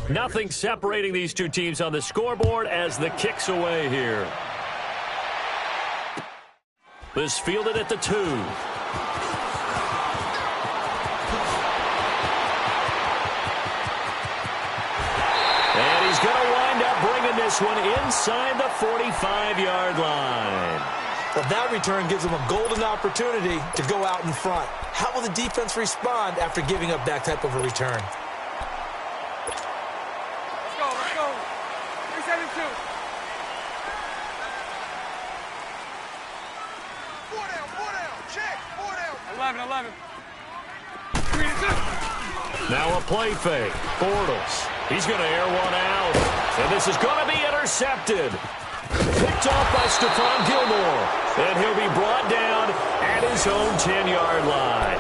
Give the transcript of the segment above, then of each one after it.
Nothing separating these two teams on the scoreboard as the kick's away here. This fielded at the 2. And he's going to wind up bringing this one inside the 45-yard line. Well, that return gives them a golden opportunity to go out in front. How will the defense respond after giving up that type of a return? Let's go. 372. 4 down. Check. 4 down. 11. 3 and 2. Now a play fake. Bortles. He's going to air one out. And this is going to be intercepted. Picked off by Stephon Gilmore. And he'll be brought down at his own 10-yard line.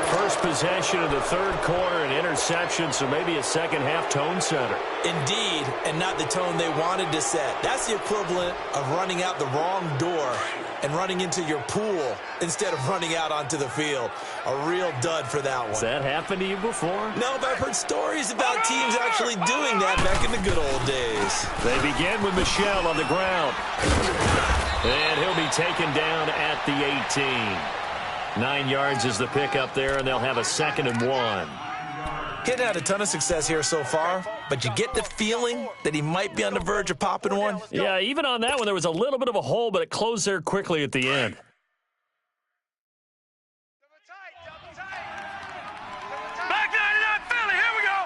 First possession of the third quarter, an interception, so maybe a second-half tone setter. Indeed, and not the tone they wanted to set. That's the equivalent of running out the wrong door and running into your pool instead of running out onto the field. A real dud for that one. Has that happened to you before? No, but I've heard stories about teams actually doing that back in the good old days. They begin with Michel on the ground. And he'll be taken down at the 18. 9 yards is the pickup there, and they'll have a 2nd and 1. Getting had a ton of success here so far, but you get the feeling that he might be on the verge of popping one. Yeah, even on that one, there was a little bit of a hole, but it closed there quickly at the end. Back 99, Philly. Here we go.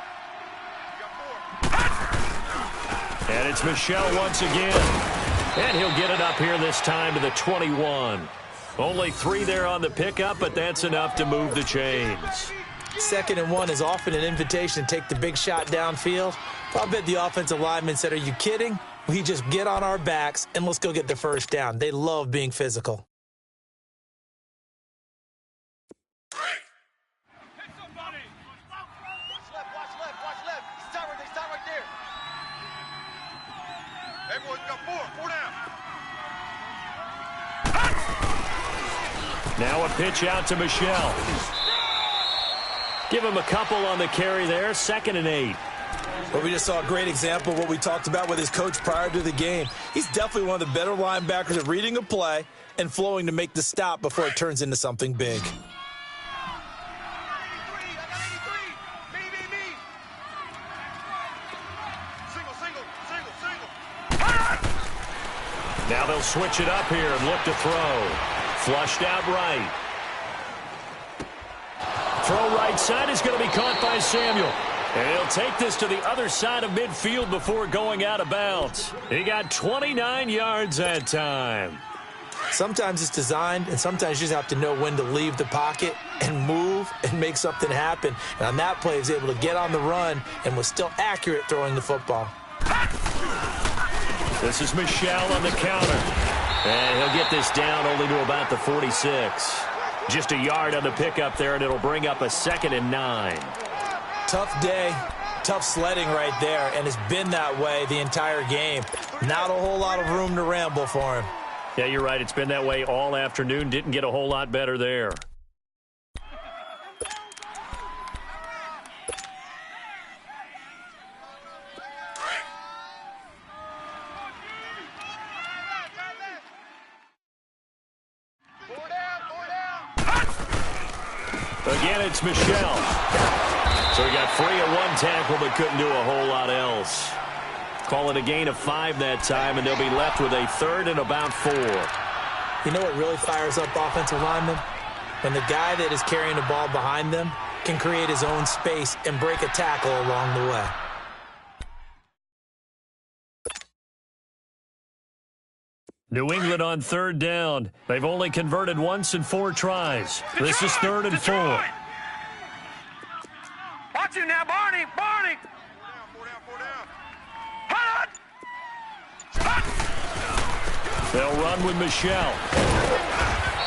And it's Michel once again. And he'll get it up here this time to the 21. Only 3 there on the pickup, but that's enough to move the chains. 2nd and 1 is often an invitation to take the big shot downfield. I'll bet the offensive lineman said, "Are you kidding? We just get on our backs and let's go get the first down." They love being physical. Hit somebody. Watch left. Stop right there. Everyone got 4 down. Now a pitch out to Michel. Give him a couple on the carry there. 2nd and 8. Well, we just saw a great example of what we talked about with his coach prior to the game. He's definitely one of the better linebackers at reading a play and flowing to make the stop before it turns into something big. Now they'll switch it up here and look to throw. Flushed out right. Throw right side is going to be caught by Samuel. And he'll take this to the other side of midfield before going out of bounds. He got 29 yards that time. Sometimes it's designed, and sometimes you just have to know when to leave the pocket and move and make something happen. And on that play, he was able to get on the run and was still accurate throwing the football. This is Michel on the counter. And he'll get this down only to about the 46. Just a yard on the pickup there, and it'll bring up a 2nd and 9. Tough day, tough sledding right there, and it's been that way the entire game. Not a whole lot of room to ramble for him. Yeah, you're right. It's been that way all afternoon. Didn't get a whole lot better there. Again, it's Michel. So he got free at one tackle, but couldn't do a whole lot else. Call it a gain of 5 that time, and they'll be left with a 3rd and about 4. You know what really fires up offensive linemen? When the guy that is carrying the ball behind them can create his own space and break a tackle along the way. New England on 3rd down. They've only converted once in 4 tries. This is 3rd and 4. Watch him now, Barney. 4 down. They'll run with Michel.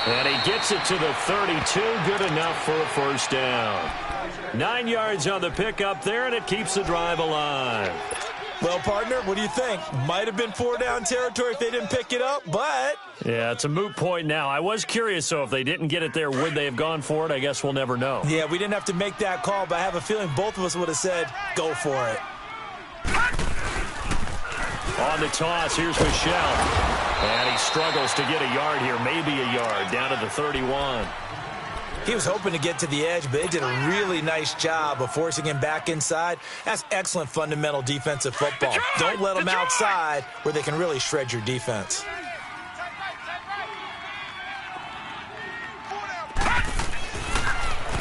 And he gets it to the 32. Good enough for a first down. 9 yards on the pickup there, and it keeps the drive alive. Well, partner, what do you think? Might have been 4-down territory if they didn't pick it up, but... Yeah, it's a moot point now. I was curious, so if they didn't get it there, would they have gone for it? I guess we'll never know. Yeah, we didn't have to make that call, but I have a feeling both of us would have said, go for it. On the toss, here's Michel. And he struggles to get a yard here, maybe a yard, down to the 31. He was hoping to get to the edge, but they did a really nice job of forcing him back inside. That's excellent fundamental defensive football. Don't let them outside where they can really shred your defense.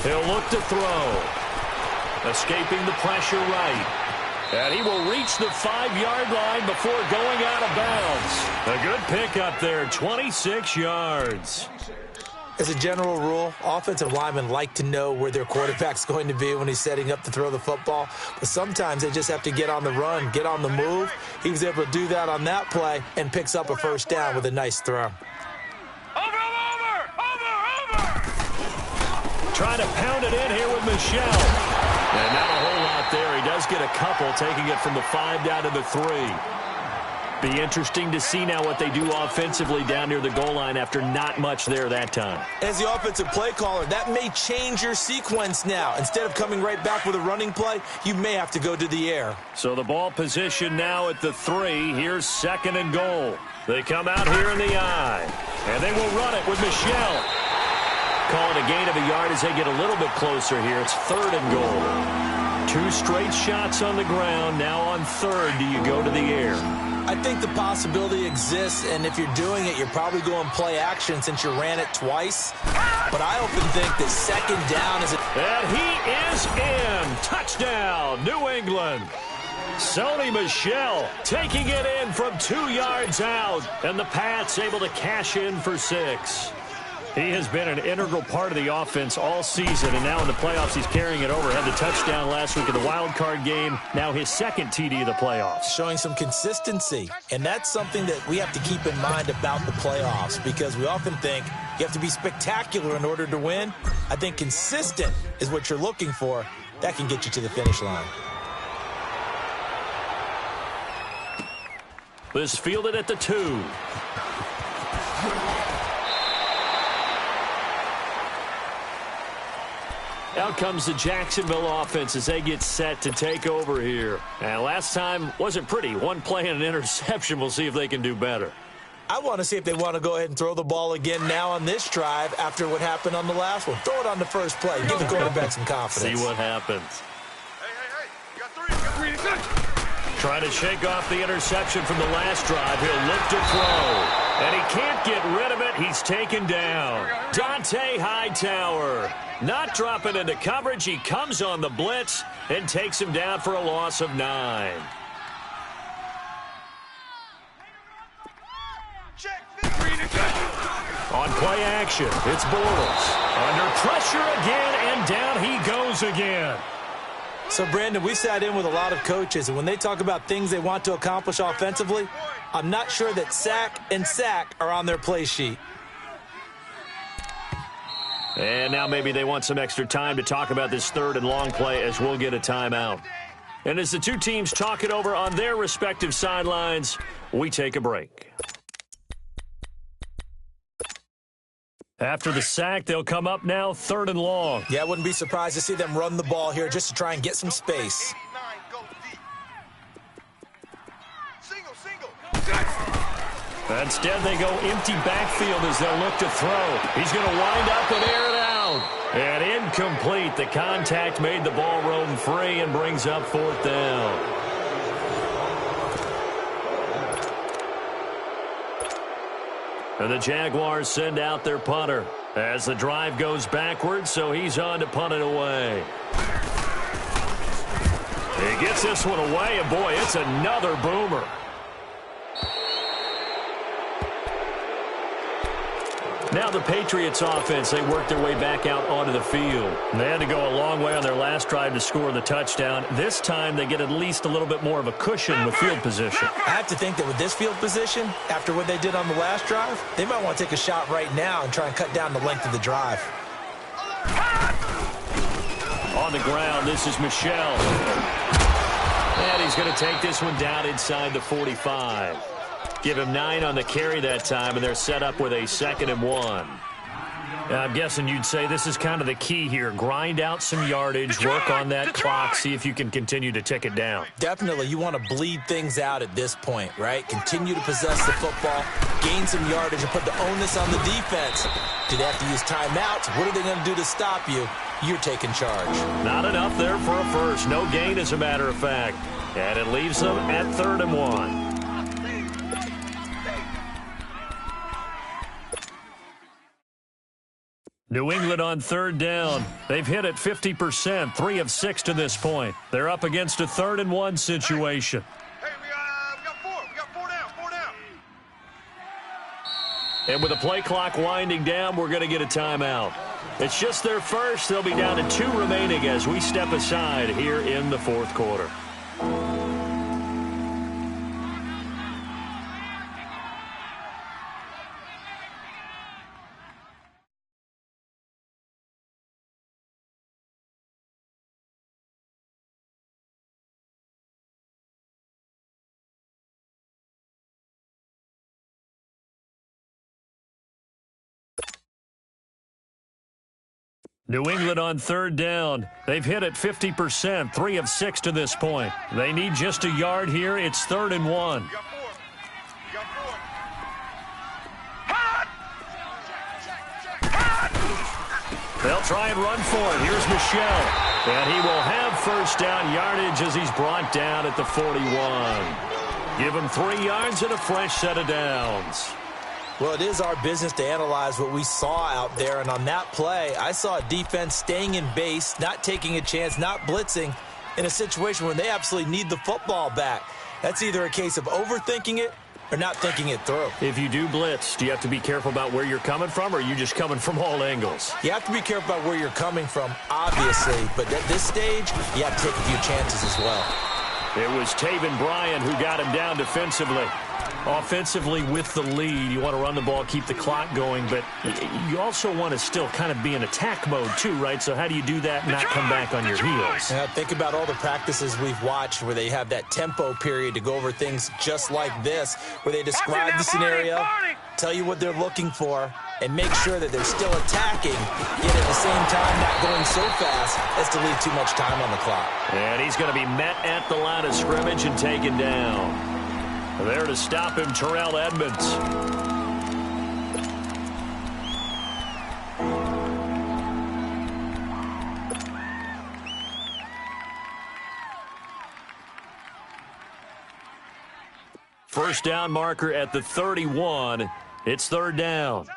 He'll look to throw. Escaping the pressure right. And he will reach the 5-yard line before going out of bounds. A good pickup there, 26 yards. As a general rule, offensive linemen like to know where their quarterback's going to be when he's setting up to throw the football. But sometimes they just have to get on the run, get on the move. He was able to do that on that play and picks up a first down with a nice throw. Over! Trying to pound it in here with Michel. And not a whole lot there. He does get a couple, taking it from the 5 down to the 3. Be interesting to see now what they do offensively down near the goal line after not much there that time. As the offensive play caller, that may change your sequence now. Instead of coming right back with a running play, you may have to go to the air. So the ball position now at the 3. Here's 2nd and goal. They come out here in the I, and they will run it with Michel. Call it a gain of a yard as they get a little bit closer here. It's 3rd and goal. 2 straight shots on the ground. Now on 3rd, do you go to the air? I think the possibility exists, and if you're doing it, you're probably going play action since you ran it twice. But I often think that 2nd down is... And he is in. Touchdown, New England. Sony Michel taking it in from 2 yards out, and the Pats able to cash in for 6. He has been an integral part of the offense all season, and now in the playoffs he's carrying it over. Had the touchdown last week in the wild card game. Now his 2nd TD of the playoffs. Showing some consistency, and that's something that we have to keep in mind about the playoffs, because we often think you have to be spectacular in order to win. I think consistent is what you're looking for. That can get you to the finish line. This fielded at the 2. Out comes the Jacksonville offense as they get set to take over here. And last time wasn't pretty. 1 play and an interception. We'll see if they can do better. I want to see if they want to go ahead and throw the ball again now on this drive after what happened on the last one. Throw it on the first play. Give the quarterback some confidence. See what happens. Hey. You got 3. You got 3. Trying to shake off the interception from the last drive. He'll look to throw. And he can't get rid of it. He's taken down. Dante Hightower. Not dropping into coverage. He comes on the blitz and takes him down for a loss of 9. On play action, it's Bortles. Under pressure again, and down he goes again. So, Brandon, we sat in with a lot of coaches, and when they talk about things they want to accomplish offensively, I'm not sure that sack and sack are on their play sheet. And now maybe they want some extra time to talk about this 3rd and long play as we'll get a timeout. And as the 2 teams talk it over on their respective sidelines, we take a break. After the sack, they'll come up now 3rd and long. Yeah, I wouldn't be surprised to see them run the ball here just to try and get some space. Instead, they go empty backfield as they'll look to throw. He's going to wind up and air it out. And incomplete. The contact made the ball roam free and brings up 4th down. And the Jaguars send out their punter as the drive goes backwards, so he's on to punt it away. He gets this one away, and boy, it's another boomer. Now the Patriots offense, they work their way back out onto the field. They had to go a long way on their last drive to score the touchdown. This time they get at least a little bit more of a cushion with field position. I have to think that with this field position, after what they did on the last drive, they might want to take a shot right now and try and cut down the length of the drive. On the ground, this is Michel. And he's going to take this one down inside the 45. Give him 9 on the carry that time, and they're set up with a 2nd and 1. I'm guessing you'd say this is kind of the key here. Grind out some yardage, work on that clock, see if you can continue to tick it down. Definitely. You want to bleed things out at this point, right? Continue to possess the football, gain some yardage, and put the onus on the defense. Do they have to use timeouts? What are they going to do to stop you? You're taking charge. Not enough there for a first. No gain, as a matter of fact. And it leaves them at 3rd and 1. New England on 3rd down. They've hit it 50%, 3 of 6 to this point. They're up against a 3rd and 1 situation. Hey, we got 4. We got 4 down. 4 down. And with the play clock winding down, we're going to get a timeout. It's just their first. They'll be down to 2 remaining as we step aside here in the 4th quarter. New England on 3rd down. They've hit it 50%, 3 of 6 to this point. They need just a yard here. It's 3rd and 1. We got 4. We got 4. Hot! Hot! They'll try and run for it. Here's Michelle. And he will have first down yardage as he's brought down at the 41. Give him 3 yards and a fresh set of downs. Well, it is our business to analyze what we saw out there, and on that play, I saw a defense staying in base, not taking a chance, not blitzing, in a situation where they absolutely need the football back. That's either a case of overthinking it or not thinking it through. If you do blitz, do you have to be careful about where you're coming from, or are you just coming from all angles? You have to be careful about where you're coming from, obviously, but at this stage, you have to take a few chances as well. It was Taven Bryan who got him down defensively. Offensively with the lead, you want to run the ball, keep the clock going, but you also want to still kind of be in attack mode too, right? So how do you do that and not come back on your heels? Yeah, think about all the practices we've watched where they have that tempo period to go over things just like this, where they describe the scenario, tell you what they're looking for, and make sure that they're still attacking, yet at the same time not going so fast as to leave too much time on the clock. And he's going to be met at the line of scrimmage and taken down. There to stop him, Terrell Edmonds. First down marker at the 31. It's 3rd down.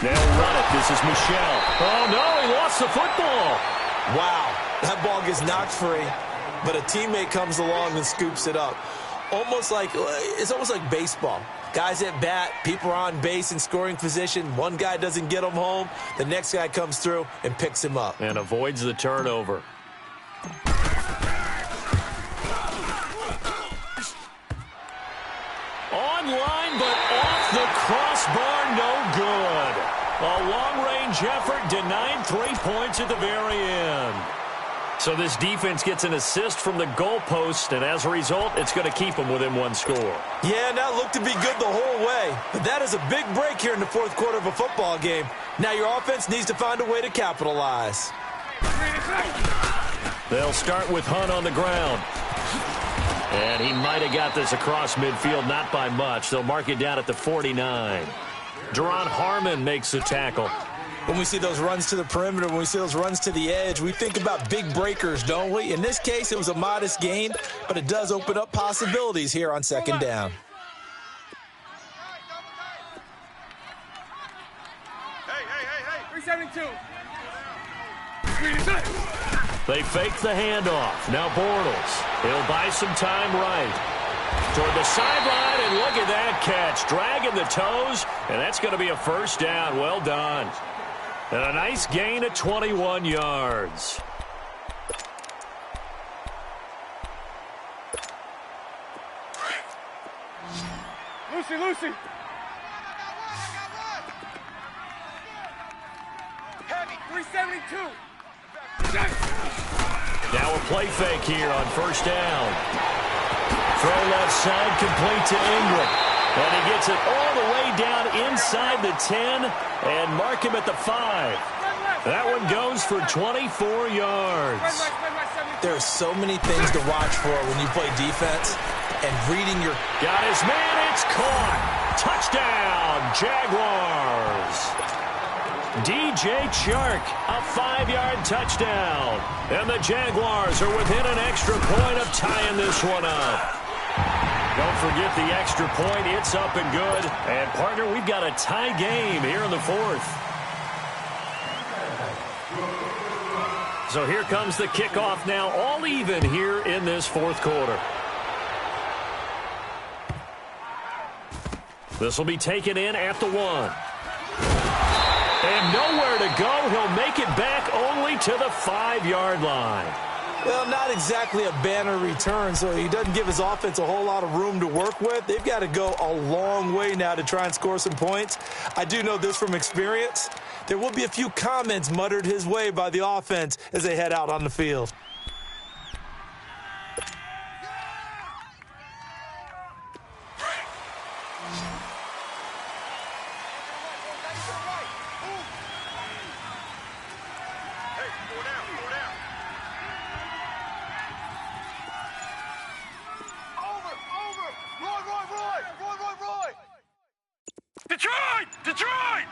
They'll run it. This is Michelle. Oh, no, he lost the football. Wow, that ball gets knocked free, but a teammate comes along and scoops it up. It's almost like baseball. Guys at bat, people are on base in scoring position. One guy doesn't get him home. The next guy comes through and picks him up. And avoids the turnover. Online, but off the crossbar, no good. A long-range effort denied 3 points at the very end. So this defense gets an assist from the goalpost, and as a result, it's going to keep them within 1 score. Yeah, and that looked to be good the whole way. But that is a big break here in the 4th quarter of a football game. Now your offense needs to find a way to capitalize. They'll start with Hunt on the ground. And he might have got this across midfield, not by much. They'll mark it down at the 49. Deron Harmon makes the tackle. When we see those runs to the perimeter, when we see those runs to the edge, we think about big breakers, don't we? In this case, it was a modest gain, but it does open up possibilities here on 2nd down. Hey. 372. They fake the handoff. Now Bortles. He'll buy some time right. Toward the sideline, and look at that catch. Dragging the toes, and that's going to be a first down. Well done. And a nice gain of 21 yards. Lucy. 372. Now a play fake here on first down. Throw left side, complete to Ingram. And he gets it all the way down inside the 10 and mark him at the 5. That one goes for 24 yards. There are so many things to watch for when you play defense, and reading your... Got his man, it's caught. Touchdown, Jaguars. DJ Chark, a 5-yard touchdown. And the Jaguars are within an extra point of tying this one up. Don't forget the extra point. It's up and good. And, partner, we've got a tie game here in the fourth. So here comes the kickoff now, all even here in this fourth quarter. This will be taken in at the 1. And nowhere to go. He'll make it back only to the 5-yard line. Well, not exactly a banner return, so he doesn't give his offense a whole lot of room to work with. They've got to go a long way now to try and score some points. I do know this from experience. There will be a few comments muttered his way by the offense as they head out on the field. Detroit!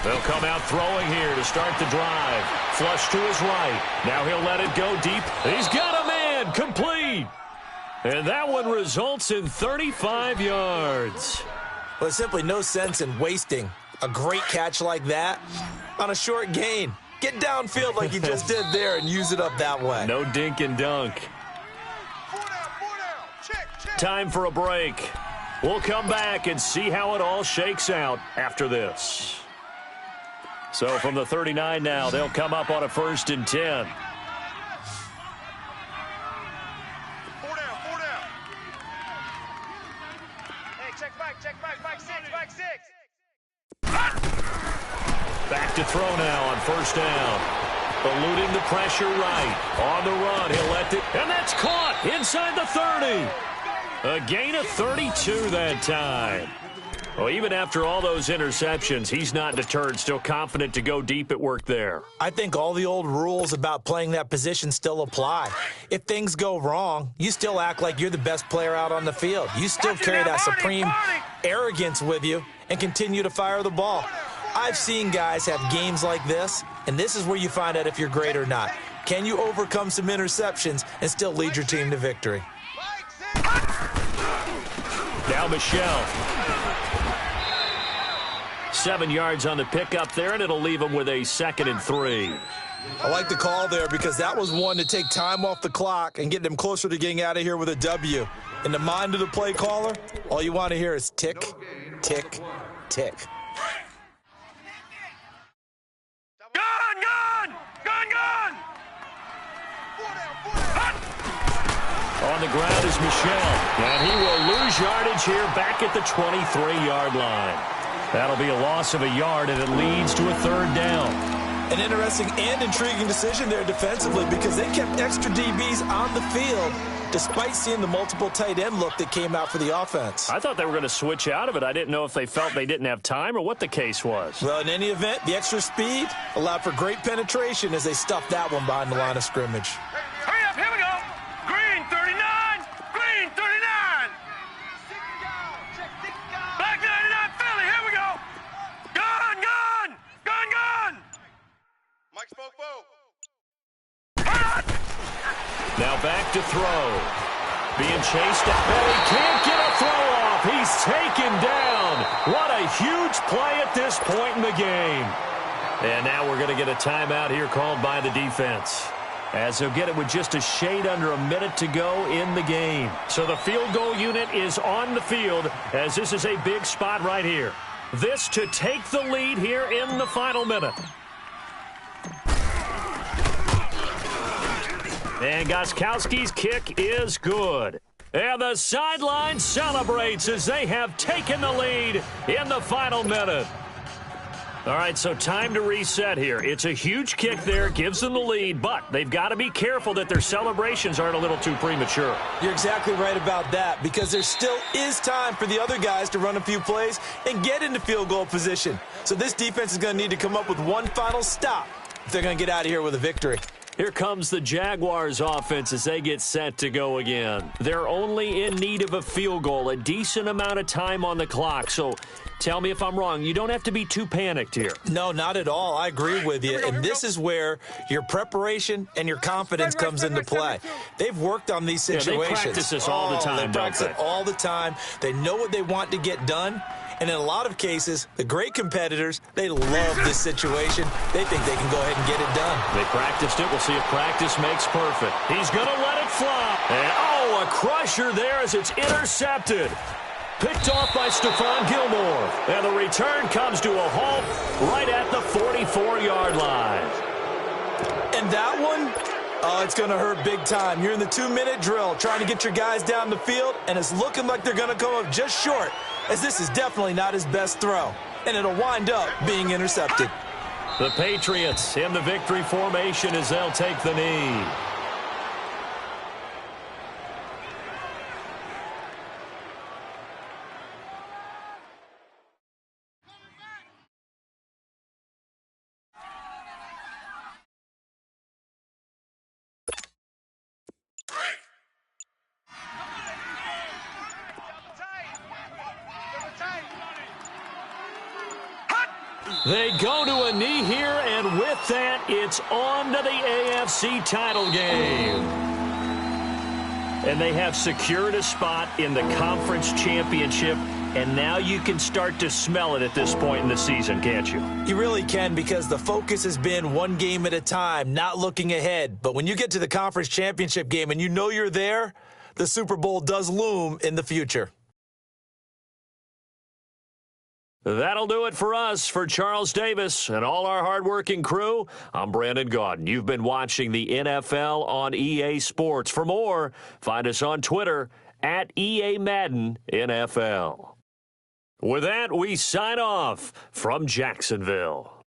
They'll come out throwing here to start the drive. Flush to his right. Now he'll let it go deep. He's got a man. Complete. And that one results in 35 yards. Well, there's simply no sense in wasting a great catch like that on a short gain. Get downfield like you just did there and use it up that way. No dink and dunk. 4 down. Check. Time for a break. We'll come back and see how it all shakes out after this. So from the 39 now, they'll come up on a 1st and 10. 4 down. Hey, check back, 6. Back to throw now on 1st down. Eluding the pressure right. On the run, he'll let it, and that's caught inside the 30. A gain of 32 that time. Well, even after all those interceptions, he's not deterred, still confident to go deep at work there. I think all the old rules about playing that position still apply. If things go wrong, you still act like you're the best player out on the field. You still carry that supreme arrogance with you and continue to fire the ball. I've seen guys have games like this, and this is where you find out if you're great or not. Can you overcome some interceptions and still lead your team to victory? Now Michelle. 7 yards on the pickup there, and it'll leave him with a 2nd and 3. I like the call there because that was one to take time off the clock and get them closer to getting out of here with a W. In the mind of the play caller, all you want to hear is tick, tick, tick. Gun! On the ground is Michelle, and he will lose yardage here back at the 23-yard line. That'll be a loss of a yard, and it leads to a 3rd down. An interesting and intriguing decision there defensively because they kept extra DBs on the field despite seeing the multiple tight end look that came out for the offense. I thought they were going to switch out of it. I didn't know if they felt they didn't have time or what the case was. Well, in any event, the extra speed allowed for great penetration as they stuffed that one behind the line of scrimmage. Hurry up, here we go. Green 39. Black 99 Philly, here we go. Gun. Mike spoke. Now back to throw. Being chased down. Well, he can't get a throw off. He's taken down. What a huge play at this point in the game. And now we're going to get a timeout here called by the defense, as he'll get it with just a shade under a minute to go in the game. So the field goal unit is on the field, as this is a big spot right here. This to take the lead here in the final minute. And Gostkowski's kick is good. And the sideline celebrates as they have taken the lead in the final minute. All right, so time to reset here. It's a huge kick there, gives them the lead, but they've got to be careful that their celebrations aren't a little too premature. You're exactly right about that, because there still is time for the other guys to run a few plays and get into field goal position. So this defense is going to need to come up with one final stop if they're going to get out of here with a victory. Here comes the Jaguars offense as they get set to go again. They're only in need of a field goal, a decent amount of time on the clock. So tell me if I'm wrong. You don't have to be too panicked here. No, not at all. I agree with you. And this is where your preparation and your confidence comes into play. They've worked on these situations. They practice this all the time, They practice it all the time. They know what they want to get done. And in a lot of cases, the great competitors, they love this situation. They think they can go ahead and get it done. They practiced it. We'll see if practice makes perfect. He's going to let it fly. And, a crusher there as it's intercepted. Picked off by Stephon Gilmore. And the return comes to a halt right at the 44-yard line. And that one, it's going to hurt big time. You're in the 2-minute drill trying to get your guys down the field, and it's looking like they're going to come up just short, as this is definitely not his best throw, and it'll wind up being intercepted. The Patriots in the victory formation as they'll take the knee. They go to a knee here, and with that, it's on to the AFC title game. And they have secured a spot in the conference championship, and now you can start to smell it at this point in the season, can't you? You really can, because the focus has been one game at a time, not looking ahead. But when you get to the conference championship game and you know you're there, the Super Bowl does loom in the future. That'll do it for us. For Charles Davis and all our hardworking crew, I'm Brandon Gaudin. You've been watching the NFL on EA Sports. For more, find us on Twitter at EA Madden NFL. With that, we sign off from Jacksonville.